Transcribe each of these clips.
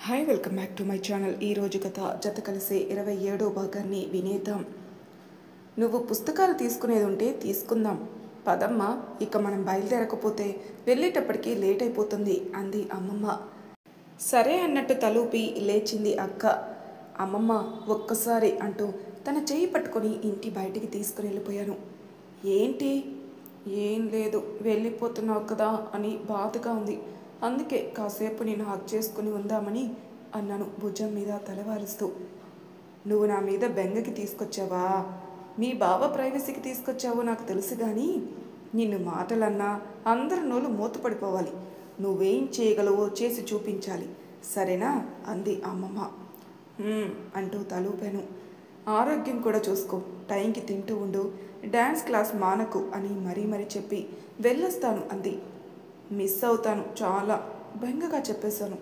Hi welcome back to my channel. ఈరోజు కథ జత కలిసే 27వ భాగాన్ని వినేద్దాం. నువ్వు పుస్తకాలు తీసుకునేది ఉంటే తీసుకుందాం పదమ్మా, ఇక మనం బయలుదేరకపోతే వెళ్ళేటప్పటికి లేట్ అయిపోతుంది అంది అమ్మమ్మ. సరే అన్నట్టు తలూపి లేచింది అక్క. అమ్మమ్మ ఒక్కసారి అంటూ తన చెయ్యి పట్టుకొని ఇంటి బయటికి తీసుకుని వెళ్ళిపోయాను. ఏంటి? ఏం లేదు, వెళ్ళిపోతున్నావు కదా అని బాధగా ఉంది, అందుకే కాసేపు నేను హక్ చేసుకుని ఉందామని అన్నాను భుజం మీద తలవారుస్తూ. నువ్వు నా మీద బెంగకి తీసుకొచ్చావా? మీ బావ ప్రైవసీకి తీసుకొచ్చావో నాకు తెలుసు, కానీ నిన్ను మాటలన్నా అందరి నోళ్ళు మూతపడిపోవాలి. నువ్వేం చేయగలవో చేసి చూపించాలి, సరేనా అంది అమ్మమ్మ. అంటూ తలూపాను. ఆరోగ్యం కూడా చూసుకో, టైంకి తింటూ ఉండు, డ్యాన్స్ క్లాస్ మానకు అని మరీ చెప్పి వెళ్ళొస్తాను అంది. మిస్ అవుతాను చాలా, బెంగగా చెప్పేశాను.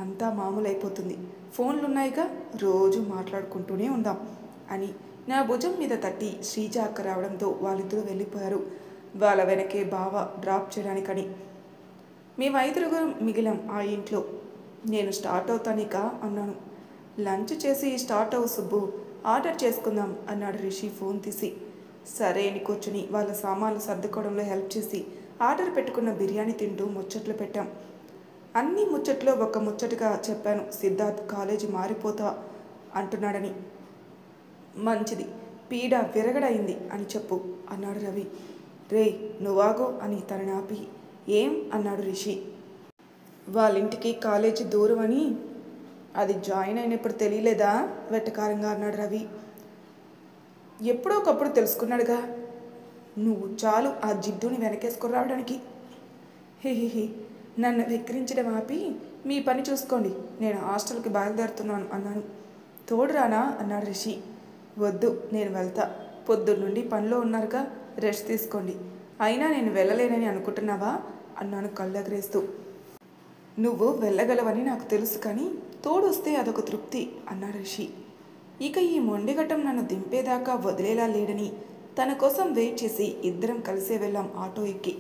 అంతా మామూలైపోతుంది, ఫోన్లున్నాయిగా, రోజు మాట్లాడుకుంటూనే ఉందాం అని నా భుజం మీద తట్టి శ్రీజ అక్క రావడంతో వాళ్ళిద్దరూ వెళ్ళిపోయారు. వాళ్ళ వెనకే బావ డ్రాప్ చేయడానికని. మేము 5 మిగిలాం ఆ ఇంట్లో. నేను స్టార్ట్ అవుతానిక అన్నాను. లంచ్ చేసి స్టార్ట్ అవ్వు సుబ్బు, ఆర్డర్ చేసుకుందాం అన్నాడు రిషి ఫోన్ తీసి. సరే అని కూర్చుని వాళ్ళ సామాన్లు సర్దుకోవడంలో హెల్ప్ చేసి ఆర్డర్ పెట్టుకున్న బిర్యానీ తింటూ ముచ్చట్లు పెట్టాం. అన్ని ముచ్చట్లో ఒక ముచ్చటగా చెప్పాను, సిద్ధార్థ్ కాలేజీ మారిపోతా అంటున్నాడని. మంచిది, పీడ విరగడైంది అని చెప్పు అన్నాడు రవి. రే నువ్వాగో అని తనని ఆపి ఏం అన్నాడు రిషి. వాళ్ళింటికి కాలేజీ దూరం అని. అది జాయిన్ అయినప్పుడు తెలియలేదా? వెటకారంగా అన్నాడు రవి. ఎప్పుడో ఒకప్పుడు తెలుసుకున్నాడుగా, నువ్వు చాలు ఆ జిడ్డుని వెనకేసుకు రావడానికి. హిహిహి, నన్ను వెక్కిరించడం ఆపి మీ పని చూసుకోండి, నేను హాస్టల్కి బయలుదేరుతున్నాను అన్నాను. తోడురానా అన్నాడు రిషి. వద్దు, నేను వెళ్తా, పొద్దున్నుండి పనిలో ఉన్నారుగా, రెస్ట్ తీసుకోండి. అయినా నేను వెళ్ళలేనని అనుకుంటున్నావా అన్నాను కళ్ళెగరేస్తూ. నువ్వు వెళ్ళగలవని నాకు తెలుసు, కానీ తోడొస్తే అదొక తృప్తి అన్నాడు రిషి. ఇక ఈ మొండిగట్టం నన్ను దింపేదాకా వదిలేలా లేడని తన కోసం వెయిట్ చేసి ఇద్దరం కలిసే వెళ్ళాం ఆటో ఎక్కి.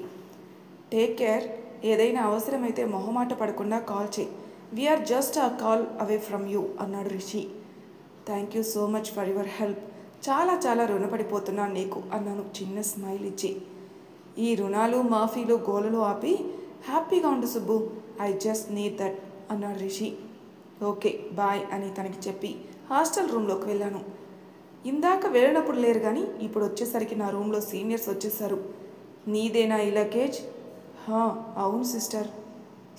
టేక్ కేర్, ఏదైనా అవసరమైతే మొహమాట పడకుండా కాల్ చేయి, వీఆర్ జస్ట్ ఆ కాల్ అవే ఫ్రమ్ యూ అన్నాడు Rishi. Thank you so much for your help, చాలా రుణపడిపోతున్నాను నీకు అన్నాను చిన్న స్మైల్ ఇచ్చి. ఈ రుణాలు మాఫీలు గోలలు ఆపి హ్యాపీగా ఉండు Subbu, I just need that అన్నాడు రిషి. ఓకే బాయ్ అని తనకి చెప్పి హాస్టల్ రూమ్లోకి వెళ్ళాను. ఇందాక వెళ్ళినప్పుడు లేరు, కానీ ఇప్పుడు వచ్చేసరికి నా రూమ్లో సీనియర్స్ వచ్చేసారు. నీదేనా ఈ లగేజ్? అవును సిస్టర్.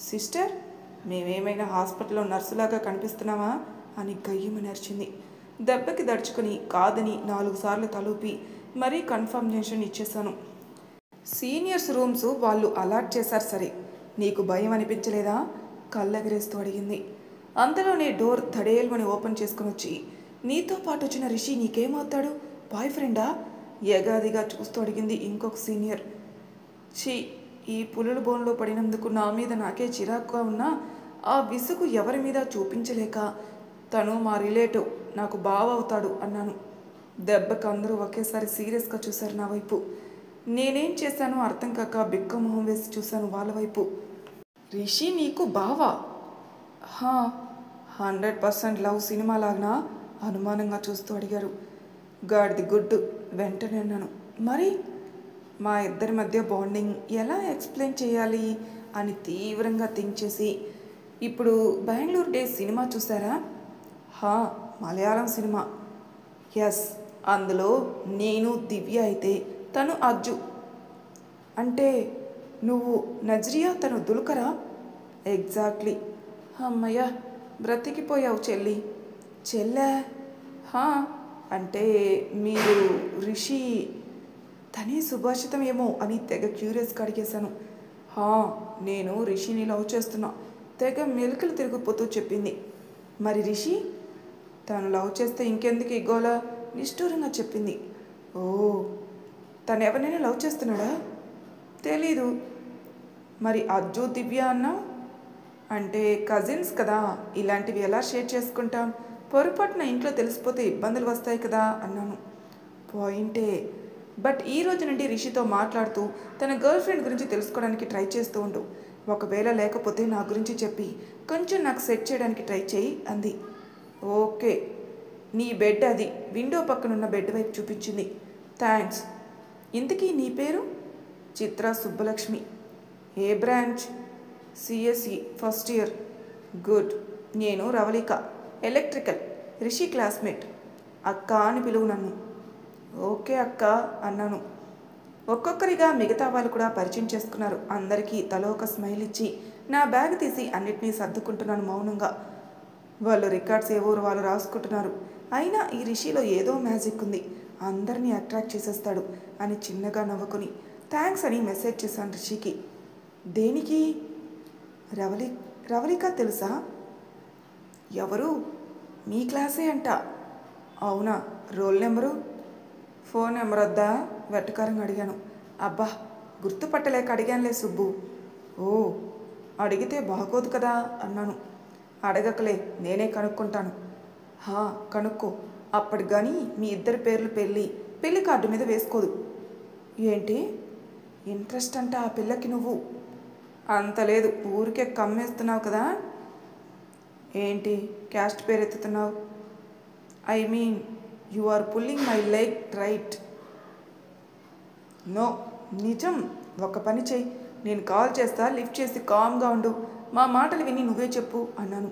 సిస్టర్, మేమేమైనా హాస్పిటల్లో నర్సులాగా కనిపిస్తున్నావా అని గయ్యమని అరిచింది. దెబ్బకి దడుచుకుని కాదని 4 సార్లు తలూపి మరీ కన్ఫర్మేషన్ ఇచ్చేశాను. సీనియర్స్ రూమ్స్ వాళ్ళు అలాట్ చేశారు సరే, నీకు భయం అనిపించలేదా కళ్ళెగరేస్తూ అడిగింది. అంతలోనే డోర్ ధడేల్మని ఓపెన్ చేసుకుని వచ్చి, నీతో పాటు వచ్చిన రిషి నీకేమవుతాడు, బాయ్ ఫ్రెండా ఎగాదిగా చూస్తూ అడిగింది ఇంకొక సీనియర్. ఈ పులుల బోన్లో పడినందుకు నా మీద నాకే చిరాకుగా ఉన్నా ఆ విసుగు ఎవరి మీద చూపించలేక, తను మా రిలేటివ్, నాకు బావ అవుతాడు అన్నాను. దెబ్బకు అందరూ ఒకేసారి సీరియస్గా చూశారు నా వైపు. నేనేం చేశానో అర్థం కాక బిక్క మొహం వేసి చూశాను వాళ్ళ వైపు. రిషి నీకు బావా? 100% లవ్ సినిమా లాగా అనుమానంగా చూస్తూ అడిగారు. గాడిది గుడ్డు వెంటనే అన్నాను. మరి మా ఇద్దరి మధ్య బాండింగ్ ఎలా ఎక్స్ప్లెయిన్ చేయాలి అని తీవ్రంగా థింక్ చేసి, ఇప్పుడు బెంగళూరు డేస్ సినిమా చూసారా? మలయాళం సినిమా. ఎస్, అందులో నేను దివ్య అయితే తను అజ్జు. అంటే నువ్వు నజ్రియా, తను దుల్కరా? ఎగ్జాక్ట్లీ. అమ్మయ్య, బ్రతికిపోయావు చెల్లి. చెల్లె? అంటే మీరు రిషి తనే సుభాషితం ఏమో అని తెగ క్యూరియస్గా అడిగేశాను. నేను రిషిని లవ్ చేస్తున్నా, తెగ మెలికలు తిరిగిపోతూ చెప్పింది. మరి రిషి? తను లవ్ చేస్తే ఇంకెందుకు ఇగోలా నిష్ఠూరంగా చెప్పింది. ఓ, తను ఎవరినైనా లవ్ చేస్తున్నాడా? తెలీదు. మరి అజ్జు దివ్య అన్నా? అంటే కజిన్స్ కదా, ఇలాంటివి ఎలా షేర్ చేసుకుంటాం, పొరపాటున ఇంట్లో తెలిసిపోతే ఇబ్బందులు వస్తాయి కదా అన్నాను. పాయింటే, బట్ ఈ రోజు నుండి రిషితో మాట్లాడుతూ తన గర్ల్ ఫ్రెండ్ గురించి తెలుసుకోవడానికి ట్రై చేస్తూ ఉండు. ఒకవేళ లేకపోతే నా గురించి చెప్పి కొంచెం నాకు సెట్ చేయడానికి ట్రై చేయి అంది. ఓకే, నీ బెడ్ అది. విండో పక్కనున్న బెడ్ వైపు చూపించింది. థ్యాంక్స్. ఇంతకీ నీ పేరు? చిత్ర సుబ్బలక్ష్మి. ఏ branch? CSE first year. Good. నేను రవళిక, ఎలక్ట్రికల్, రిషి క్లాస్మేట్. అక్క అని పిలువు నన్ను. ఓకే అక్క అన్నాను. ఒక్కొక్కరిగా మిగతా వాళ్ళు కూడా పరిచయం చేసుకున్నారు. అందరికీ తలో ఒక స్మైల్ ఇచ్చి నా బ్యాగ్ తీసి అన్నిటినీ సర్దుకుంటున్నాను మౌనంగా. వాళ్ళు రికార్డ్స్ ఏవో వాళ్ళు రాసుకుంటున్నారు. అయినా ఈ రిషిలో ఏదో మ్యాజిక్ ఉంది, అందరినీ అట్రాక్ట్ చేసేస్తాడు అని చిన్నగా నవ్వుకుని థ్యాంక్స్ అని మెసేజ్ చేశాను రిషికి. దేనికి? రవళిక తెలుసా? ఎవరు? మీ క్లాసే అంట. అవునా? Roll number? ఫోన్ నెంబర్ వద్దా? వెట్టకారంగా అడిగాను. అబ్బా, గుర్తుపట్టలేక అడిగానులే సుబ్బు. ఓ, అడిగితే బాగోదు కదా అన్నాను. అడగకలే, నేనే కనుక్కుంటాను. కనుక్కో. అప్పటికి కానీ మీ ఇద్దరి పేర్లు పెళ్లి కార్డు మీద వేసుకోదు. ఏంటి ఇంట్రెస్ట్ అంట ఆ పిల్లకి? నువ్వు అంత లేదు, ఊరికే కమ్మేస్తున్నావు కదా. ఏంటి క్యాస్ట్ పేరు ఎత్తుతున్నావు? I mean you are pulling my leg right. No, నిజం. ఒక పని చెయ్యి, నేను కాల్ చేస్తా, లిఫ్ట్ చేసి కామ్గా ఉండు. మా మాటలు విని నువ్వే చెప్పు అన్నాను.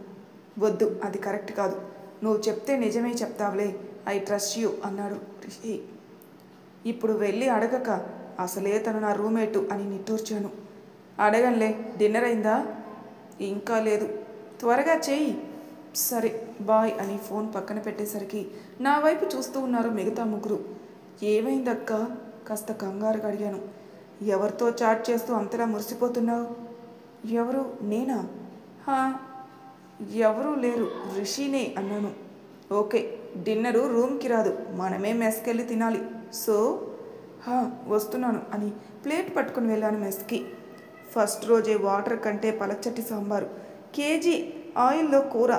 వద్దు, అది కరెక్ట్ కాదు. నువ్వు చెప్తే నిజమే చెప్తావులే. ఐ ట్రస్ట్ యూ అన్నాడు రిషి. ఇప్పుడు వెళ్ళి అడగక, అసలే తను నా రూమ్మేటు అని నిట్టూర్చాను. అడగంలే. డిన్నర్ అయిందా? ఇంకా లేదు. త్వరగా చెయ్యి. సరే బాయ్ అని ఫోన్ పక్కన పెట్టేసరికి నా వైపు చూస్తూ ఉన్నారు మిగతా ముగ్గురు. ఏమైందక్క? కాస్త కంగారుగా అడిగాను. ఎవరితో చాట్ చేస్తూ అంతలా మురిసిపోతున్నావు? ఎవరు? నేనా? ఎవరూ లేరు, రిషినే అన్నాను. ఓకే, డిన్నరు రూమ్కి రాదు, మనమే మెస్కెళ్ళి తినాలి. సో వస్తున్నాను అని ప్లేట్ పట్టుకుని వెళ్ళాను మెస్కి. ఫస్ట్ రోజే వాటర్ కంటే పలచటి సాంబారు, కేజీ ఆయిల్లో కూర,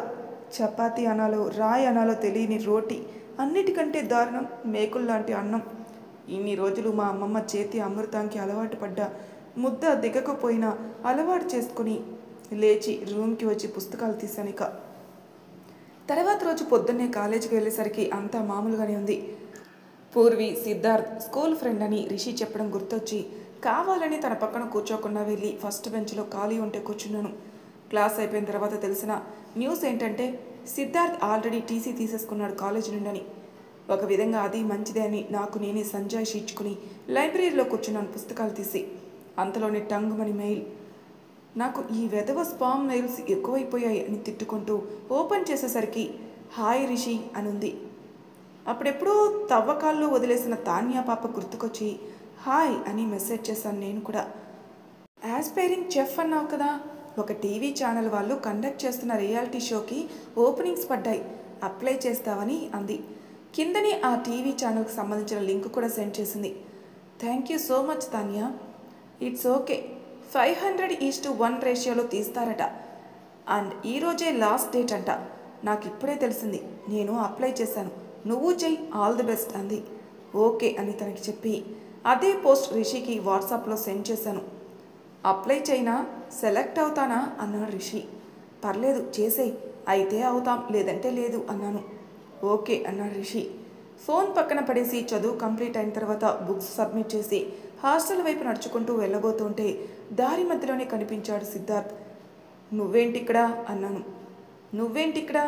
చపాతీ అనాలో రాయి అనాలో తెలియని రోటీ, అన్నిటికంటే దారుణం మేకుల్లాంటి అన్నం. ఇన్ని రోజులు మా అమ్మమ్మ చేతి అమృతానికి అలవాటు పడ్డ ముద్ద దిగకపోయినా అలవాటు చేసుకుని లేచి రూమ్కి వచ్చి పుస్తకాలు తీశానిక. తర్వాత రోజు పొద్దున్నే కాలేజీకి వెళ్ళేసరికి అంతా మామూలుగానే ఉంది. పూర్వి సిద్ధార్థ్ స్కూల్ ఫ్రెండ్ అని రిషి చెప్పడం గుర్తొచ్చి కావాలని తన పక్కన కూర్చోకుండా వెళ్ళి ఫస్ట్ బెంచ్లో ఖాళీ ఉంటే కూర్చున్నాను. క్లాస్ అయిపోయిన తర్వాత తెలిసిన న్యూస్ ఏంటంటే సిద్ధార్థ్ ఆల్రెడీ టీసీ తీసేసుకున్నాడు కాలేజీ నుండని. ఒక విధంగా అది మంచిదే అని నాకు నేనే సంజాయిషి ఇచ్చుకుని లైబ్రరీలో కూర్చున్నాను పుస్తకాలు తీసి. అంతలోనే టంగుమని మెయిల్. నాకు ఈ వెధవ స్పామ్ మెయిల్స్ ఎక్కువైపోయాయి అని తిట్టుకుంటూ ఓపెన్ చేసేసరికి హాయ్ రిషి అని ఉంది. అప్పుడెప్పుడో తవ్వకాల్లో వదిలేసిన తాన్యా పాప గుర్తుకొచ్చి హాయ్ అని మెసేజ్ చేశాను నేను కూడా. యాస్పైరింగ్ చెఫ్ అన్నావు కదా, ఒక టీవీ ఛానల్ వాళ్ళు కండక్ట్ చేస్తున్న రియాలిటీ షోకి ఓపెనింగ్స్ పడ్డాయి, అప్లై చేస్తావని అంది. కిందనే ఆ టీవీ ఛానల్కి సంబంధించిన లింక్ కూడా సెండ్ చేసింది. Thank you so much Tanya. It's okay. 500:1 రేషియోలో తీస్తారట. అండ్ ఈరోజే లాస్ట్ డేట్ అంట. నాకు ఇప్పుడే తెలిసింది. నేను అప్లై చేశాను, నువ్వు చెయ్యి, ఆల్ ది బెస్ట్ అంది. ఓకే అని తనకి చెప్పి అదే పోస్ట్ రిషికి వాట్సాప్లో సెండ్ చేశాను. అప్లై చేయనా, సెలెక్ట్ అవుతానా అన్నాడు రిషి. పర్లేదు చేసేయి, అయితే అవుతాం లేదంటే లేదు అన్నాను. ఓకే అన్నాడు రిషి. ఫోన్ పక్కన పడేసి చదువు కంప్లీట్ అయిన తర్వాత బుక్స్ సబ్మిట్ చేసి హాస్టల్ వైపు నడుచుకుంటూ వెళ్ళబోతుంటే దారి మధ్యలోనే కనిపించాడు సిద్ధార్థ్. నువ్వేంటిక్కడ అన్నాను. నువ్వేంటిక్కడ?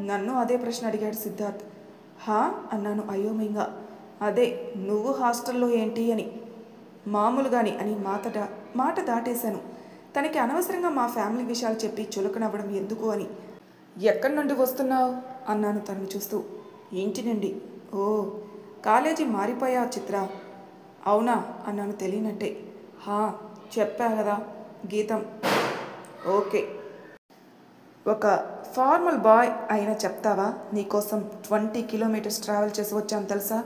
నన్ను అదే ప్రశ్న అడిగాడు సిద్ధార్థ్. అన్నాను అయోమయంగా. అదే, నువ్వు హాస్టల్లో ఏంటి అని. మామూలుగాని అని మాట దాటేశాను. తనకి అనవసరంగా మా ఫ్యామిలీ విషయాలు చెప్పి చులకనవ్వడం ఎందుకు అని. ఎక్కడి నుండి వస్తున్నావు అన్నాను తనని చూస్తూ. ఇంటి నుండి. ఓ, కాలేజీ మారిపోయావు చిత్ర. అవునా అన్నాను తెలియనట్టే. చెప్పా కదా, గీతం. ఓకే, ఒక ఫార్మల్ బాయ్ అయినా చెప్తావా? నీకోసం 20 కిలోమీటర్స్ ట్రావెల్ చేసి వచ్చాను తెలుసా.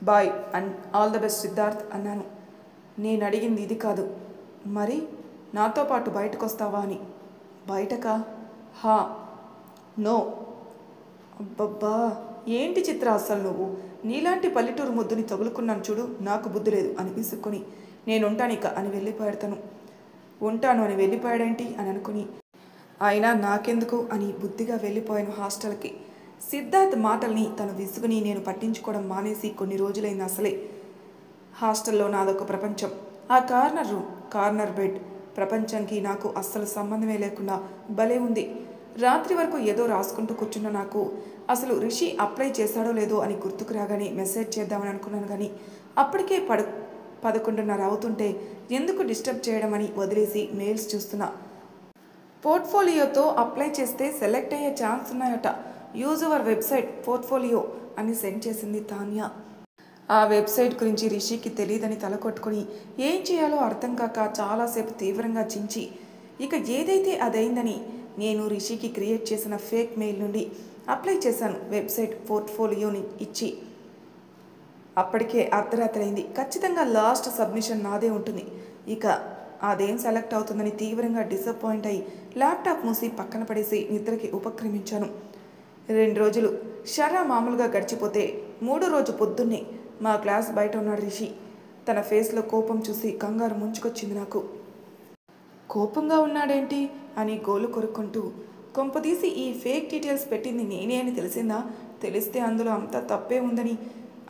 Bye and all the best Siddharth అన్నాను. నేను అడిగింది ఇది కాదు. మరి నాతో పాటు బయటకు వస్తావా అని. బయటకా? నో. అబ్బబ్బా, ఏంటి చిత్ర అసలు నువ్వు? నీలాంటి పల్లెటూరు ముద్దుని తగులుకున్నాను చూడు, నాకు బుద్ధి లేదు అని విసుక్కుని నేనుంటానిక అని వెళ్ళిపోయాడు తను. ఉంటాను అని వెళ్ళిపోయాడేంటి అని అనుకుని అయినా నాకెందుకు అని బుద్ధిగా వెళ్ళిపోయాను హాస్టల్కి. సిద్ధార్థ్ మాటల్ని తన విసుగుని నేను పట్టించుకోవడం మానేసి కొన్ని రోజులైంది. అసలే హాస్టల్లో నాదొక ప్రపంచం. ఆ కార్నర్ రూమ్, కార్నర్ బెడ్, ప్రపంచానికి నాకు అస్సలు సంబంధమే లేకుండా భలే ఉంది. రాత్రి వరకు ఏదో రాసుకుంటూ కూర్చున్న నాకు అసలు రిషి అప్లై చేశాడో లేదో అని గుర్తుకు రాగానే మెసేజ్ చేద్దామని అనుకున్నాను. కానీ అప్పటికే 11:30 అవుతుంటే ఎందుకు డిస్టర్బ్ చేయడం అని వదిలేసి మెయిల్స్ చూస్తున్నా. పోర్ట్ఫోలియోతో అప్లై చేస్తే సెలెక్ట్ అయ్యే ఛాన్స్ ఉన్నాయట. యూజ్ యువర్ వెబ్సైట్ పోర్ట్ఫోలియో అని సెండ్ చేసింది తాన్య. ఆ వెబ్సైట్ గురించి రిషికి తెలియదని తలకొట్టుకుని ఏం చేయాలో అర్థం కాక చాలాసేపు తీవ్రంగా చించి ఇక ఏదైతే అదైందని నేను రిషికి క్రియేట్ చేసిన ఫేక్ మెయిల్ నుండి అప్లై చేశాను వెబ్సైట్ పోర్ట్ఫోలియోని ఇచ్చి. అప్పటికే అర్ధరాత్రి అయింది. ఖచ్చితంగా లాస్ట్ సబ్మిషన్ నాదే ఉంటుంది. ఇక అదేం సెలెక్ట్ అవుతుందని తీవ్రంగా డిసప్పాయింట్ అయి ల్యాప్టాప్ మూసి పక్కన పడేసి నిద్రకి ఉపక్రమించాను. 2 రోజులు మామూలుగా గడిచిపోతే 3వ రోజు పొద్దున్నే మా క్లాస్ బయట ఉన్నాడు రిషి. తన ఫేస్లో కోపం చూసి కంగారు ముంచుకొచ్చింది నాకు. కోపంగా ఉన్నాడేంటి అని గోలు కొరుక్కుంటూ కొంపదీసి ఈ ఫేక్ డీటెయిల్స్ పెట్టింది నేనే అని తెలిసిందా? తెలిస్తే అందులో అంతా తప్పే ఉందని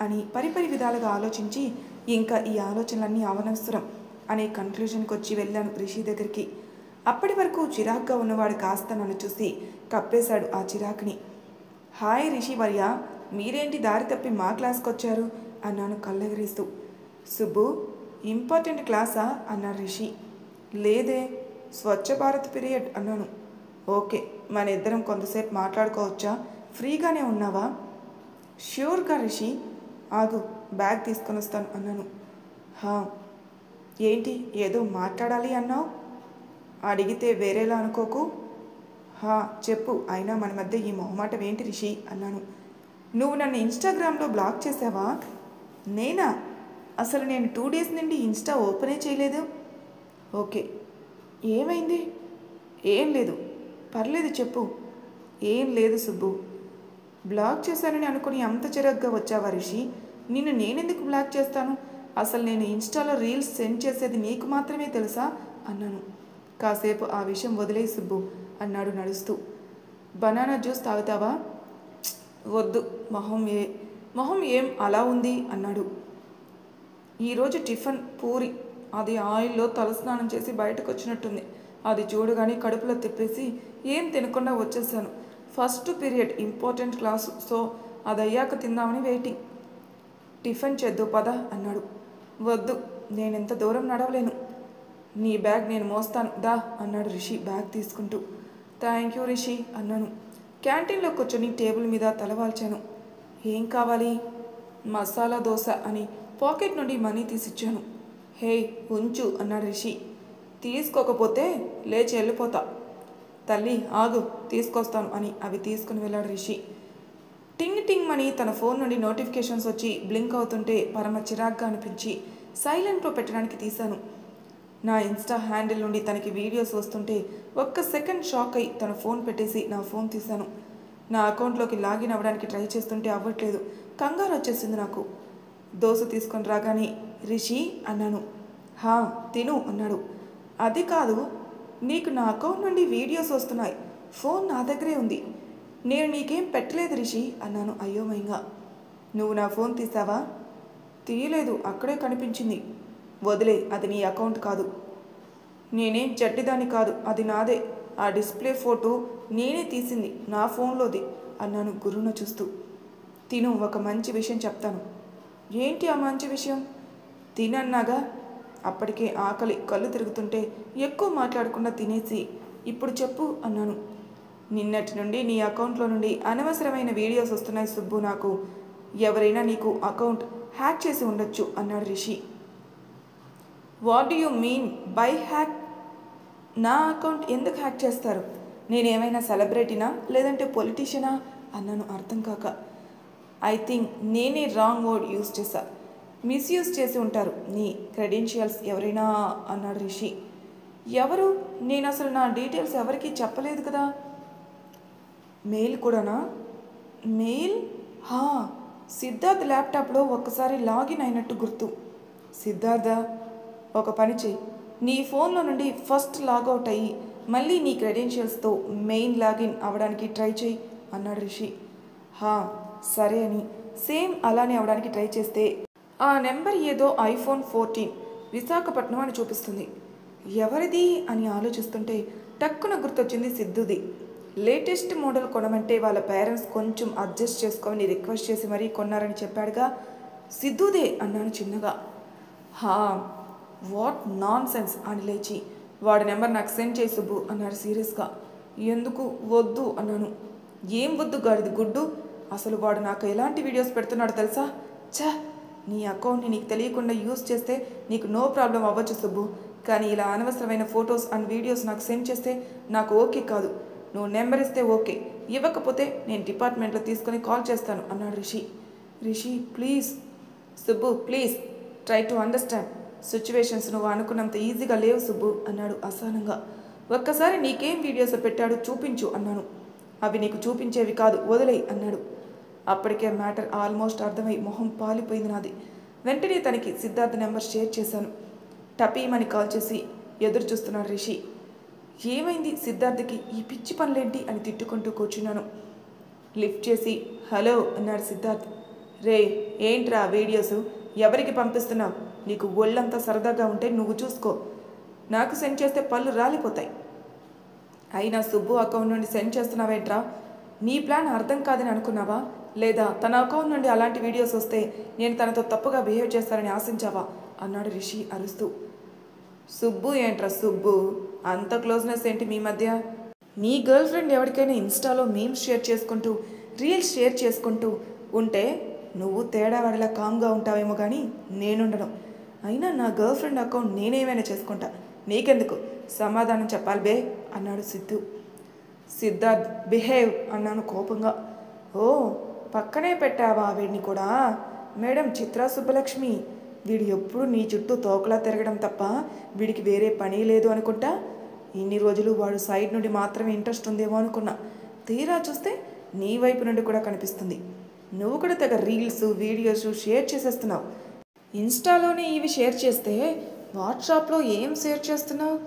అని పరిపరి విధాలుగా ఆలోచించి ఇంకా ఈ ఆలోచనలన్నీ అవనవసరం అనే కన్క్లూజన్కి వచ్చి వెళ్ళాను రిషి దగ్గరికి. అప్పటి వరకు చిరాగ్గా ఉన్నవాడు కాస్త నన్ను చూసి కప్పేశాడు ఆ చిరాకుని. హాయ్ రిషి వర్య, మీరేంటి దారి తప్పి మా క్లాస్కి వచ్చారు అన్నాను కళ్ళెగరేస్తూ. సుబ్బు, ఇంపార్టెంట్ క్లాసా అన్నాడు రిషి. లేదే, స్వచ్ఛ భారత్ పీరియడ్ అన్నాను. ఓకే, మన ఇద్దరం కొంతసేపు మాట్లాడుకోవచ్చా? ఫ్రీగానే ఉన్నావా? ష్యూర్గా రిషి, ఆగు బ్యాగ్ తీసుకొని వస్తాను అన్నాను. ఏంటి ఏదో మాట్లాడాలి అన్నావు? అడిగితే వేరేలా అనుకోకు. చెప్పు, అయినా మన మధ్య ఈ మొహమాటం ఏంటి రిషి అన్నాను. నువ్వు నన్ను ఇన్స్టాగ్రామ్లో బ్లాక్ చేసావా? నేనా? అసలు నేను 2 డేస్ నుండి ఇన్స్టా ఓపెనే చేయలేదు. ఓకే, ఏమైంది? ఏం లేదు. పర్లేదు చెప్పు. ఏం లేదు సుబ్బు, బ్లాక్ చేశానని అనుకుని అంత చిరాగ్గా వచ్చావా రిషి? నిన్ను నేనెందుకు బ్లాక్ చేస్తాను? అసలు నేను ఇన్స్టాలో రీల్స్ సెండ్ చేసేది నీకు మాత్రమే తెలుసా అన్నాను. కాసేపు ఆ విషయం వదిలేయి సుబ్బు అన్నాడు నడుస్తూ. బనానా జ్యూస్ తాగుతావా? వద్దు, మొహం ఏం అలా ఉంది అన్నాడు. ఈరోజు టిఫిన్ పూరి, అది ఆయిల్లో తలస్నానం చేసి బయటకు వచ్చినట్టుంది. అది చూడగానే కడుపులో తిప్పేసి ఏం తినకుండా వచ్చేసాను. First period important class, so అది అయ్యాక తిందామని వెయిటింగ్. టిఫిన్ చేద్దు పద అన్నాడు. వద్దు, నేనెంత దూరం నడవలేను. నీ బ్యాగ్ నేను మోస్తాను దా అన్నాడు రిషి బ్యాగ్ తీసుకుంటూ. థ్యాంక్ యూ రిషి అన్నాను. క్యాంటీన్లో కూర్చొని టేబుల్ మీద తలవాల్చాను. ఏం కావాలి? మసాలా దోశ అని పాకెట్ నుండి మనీ తీసిచ్చాను. హే ఉంచు అన్నాడు రిషి. తీసుకోకపోతే లేచి వెళ్ళిపోతా. తల్లి ఆగు, తీసుకొస్తాను అని అవి తీసుకుని వెళ్ళాడు రిషి. టింగ్ టింగ్ మని తన ఫోన్ నుండి నోటిఫికేషన్స్ వచ్చి బ్లింక్ అవుతుంటే పరమ చిరాగ్గా అనిపించి సైలెంట్లో పెట్టడానికి తీశాను. నా ఇన్స్టా హ్యాండిల్ నుండి తనకి వీడియోస్ వస్తుంటే ఒక్క సెకండ్ షాక్ అయి తన ఫోన్ పెట్టేసి నా ఫోన్ తీశాను. నా అకౌంట్లోకి లాగిన్ అవ్వడానికి ట్రై చేస్తుంటే అవ్వట్లేదు. కంగారు వచ్చేసింది నాకు. దోశ తీసుకొని రాగానే రిషి అన్నాను. తిను అన్నాడు. అది కాదు, నీకు నా అకౌంట్ నుండి వీడియోస్ వస్తున్నాయి, ఫోన్ నా దగ్గరే ఉంది, నేను నీకేం పెట్టలేదు రిషి అన్నాను అయోమయంగా. నువ్వు నా ఫోన్ తీసావా? తీయలేదు, అక్కడే కనిపించింది. వదిలే, అది నీ అకౌంట్ కాదు. నేనేం చెడ్డిదాన్ని కాదు, అది నాదే. ఆ డిస్ప్లే ఫోటో నేనే తీసింది, నా ఫోన్లోది అన్నాను గురువును చూస్తూ. తిను, ఒక మంచి విషయం చెప్తాను. ఏంటి ఆ మంచి విషయం? తినన్నాగా. అప్పటికే ఆకలి కళ్ళు తిరుగుతుంటే ఎక్కువ మాట్లాడకుండా తినేసి ఇప్పుడు చెప్పు అన్నాను. నిన్నటి నుండి నీ అకౌంట్లో నుండి అనవసరమైన వీడియోస్ వస్తున్నాయి సుబ్బు. నాకు ఎవరైనా నీకు అకౌంట్ హ్యాక్ చేసి ఉండొచ్చు అన్నాడు Rishi. What do you mean by hack? నా అకౌంట్ ఎందుకు హ్యాక్ చేస్తారు? నేనేమైనా సెలబ్రిటీనా లేదంటే పొలిటీషియనా అన్నాను అర్థం కాక. ఐ థింక్ నేనే రాంగ్ వర్డ్ యూజ్ చేశా. మిస్యూజ్ చేసి ఉంటారు నీ క్రెడెన్షియల్స్ ఎవరైనా అన్నాడు రిషి. ఎవరు? నేను అసలు నా డీటెయిల్స్ ఎవరికీ చెప్పలేదు కదా. మెయిల్ కూడానా? మెయిల్? సిద్ధార్థ్ ల్యాప్టాప్లో ఒక్కసారి లాగిన్ అయినట్టు గుర్తు. సిద్ధార్థ, ఒక పని చెయ్యి, నీ ఫోన్లో నుండి ఫస్ట్ లాగౌట్ అయ్యి మళ్ళీ నీ క్రెడెన్షియల్స్తో మెయిన్ లాగిన్ అవ్వడానికి ట్రై చేయి అన్నాడు రిషి. హా సరే అని సేమ్ అలానే అవడానికి ట్రై చేస్తే ఆ నెంబర్ ఏదో ఐఫోన్ 14 విశాఖపట్నం అని చూపిస్తుంది. ఎవరిది అని ఆలోచిస్తుంటే టక్కున గుర్తొచ్చింది సిద్ధుది. లేటెస్ట్ మోడల్ కొనమంటే వాళ్ళ పేరెంట్స్ కొంచెం అడ్జస్ట్ చేసుకొని రిక్వెస్ట్ చేసి మరీ కొన్నారని చెప్పాడుగా, సిద్ధుదే అన్నాను చిన్నగా. హా వాట్ నాన్ సెన్స్ అని లేచి వాడి నెంబర్ నాకు సెండ్ చేయి సుబ్బు అన్నాడు సీరియస్గా. ఎందుకు వద్దు అన్నాను. ఏం వద్దు గాడిది గుడ్డు, అసలు వాడు నాకు ఎలాంటి వీడియోస్ పెడుతున్నాడు తెలుసా? ఛా, నీ అకౌంట్ని నీకు తెలియకుండా యూజ్ చేస్తే నీకు నో ప్రాబ్లం అవ్వచ్చు సుబ్బు, కానీ ఇలా అనవసరమైన ఫొటోస్ అండ్ వీడియోస్ నాకు సెండ్ చేస్తే నాకు ఓకే కాదు. నువ్వు నెంబర్ ఇస్తే ఓకే, ఇవ్వకపోతే నేను డిపార్ట్మెంట్లో తీసుకొని కాల్ చేస్తాను అన్నాడు Rishi. Rishi please Subbu please try to understand situations, నువ్వు అనుకున్నంత ఈజీగా లేవు సుబ్బు అన్నాడు అసహనంగా. ఒక్కసారి నీకేం వీడియోస్ పెట్టాడు చూపించు అన్నాను. అవి నీకు చూపించేవి కాదు, వదిలేయి అన్నాడు. అప్పటికే మ్యాటర్ ఆల్మోస్ట్ అర్థమై మొహం పాలిపోయింది నాది. వెంటనే తనకి సిద్ధార్థ నెంబర్ షేర్ చేశాను. టపీమని కాల్ చేసి ఎదురు చూస్తున్నాడు రిషి. ఏమైంది సిద్ధార్థకి, ఈ పిచ్చి పనులేంటి అని తిట్టుకుంటూ కూర్చున్నాను. లిఫ్ట్ చేసి హలో అన్నాడు సిద్ధార్థ్. రే ఏంట్రా వీడియోస్ ఎవరికి పంపిస్తున్నావు? నీకు ఒళ్ళంతా సరదాగా ఉంటే నువ్వు చూసుకో, నాకు సెండ్ చేస్తే పళ్ళు రాలిపోతాయి. అయినా సుబ్బు అకౌంట్ నుండి సెండ్ చేస్తున్నావేంట్రా? నీ ప్లాన్ అర్థం కాదని అనుకున్నావా? లేదా తన అకౌంట్ నుండి అలాంటి వీడియోస్ వస్తే నేను తనతో తప్పుగా బిహేవ్ చేస్తానని ఆశించావా అన్నాడు రిషి అరుస్తూ. సుబ్బు ఏంట్రా సుబ్బు, అంత క్లోజ్నెస్ ఏంటి మీ మధ్య? నీ గర్ల్ ఫ్రెండ్ ఎవరికైనా ఇన్స్టాలో మీమ్స్ షేర్ చేసుకుంటూ రీల్స్ షేర్ చేసుకుంటూ ఉంటే నువ్వు తేడా వాడిలా కామ్గా ఉంటావేమో కానీ నేనుండను. అయినా నా గర్ల్ ఫ్రెండ్ అకౌంట్ నేనేమైనా చేసుకుంటా, నీకెందుకు? సమాధానం చెప్పాలి బే అన్నాడు సిద్ధు. సిద్ధార్థ్ బిహేవ్ అన్నాను కోపంగా. ఓ పక్కనే పెట్టావా వీడిని కూడా? మేడం చిత్రా సుబ్బలక్ష్మి, వీడు ఎప్పుడు నీ చుట్టూ తోకలా తిరగడం తప్ప వీడికి వేరే పని లేదు అనుకుంటా. ఇన్ని రోజులు వాడు సైడ్ నుండి మాత్రమే ఇంట్రెస్ట్ ఉందేమో అనుకున్నా, తీరా చూస్తే నీ వైపు నుండి కూడా కనిపిస్తుంది. నువ్వు కూడా తెగ రీల్స్ వీడియోస్ షేర్ చేసేస్తున్నావు. ఇన్స్టాలోనే ఇవి షేర్ చేస్తే వాట్సాప్లో ఏం షేర్ చేస్తున్నావు?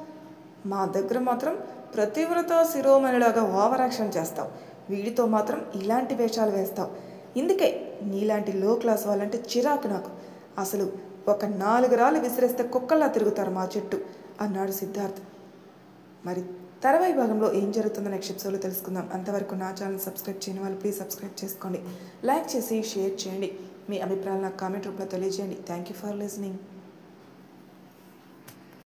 మా దగ్గర మాత్రం ప్రతివ్రత శిరోమణిలాగా ఓవర్ యాక్షన్ చేస్తావు, వీడితో మాత్రం ఇలాంటి వేషాలు వేస్తావు. ఇందుకే నీలాంటి లో క్లాస్ వాళ్ళంటే చిరాకు నాకు. అసలు ఒక 4 రాళ్ళు విసిరేస్తే కుక్కల్లా తిరుగుతారు మా చెట్టు అన్నాడు సిద్ధార్థ్. మరి తర్వాయి భాగంలో ఏం జరుగుతుందో నెక్స్ట్ ఎపిసోడ్లో తెలుసుకుందాం. అంతవరకు నా ఛానల్ సబ్స్క్రైబ్ చేయని వాళ్ళు ప్లీజ్ సబ్స్క్రైబ్ చేసుకోండి, లైక్ చేసి షేర్ చేయండి, మీ అభిప్రాయాలు నాకు కామెంట్ రూపంలో తెలియజేయండి. Thank you for listening.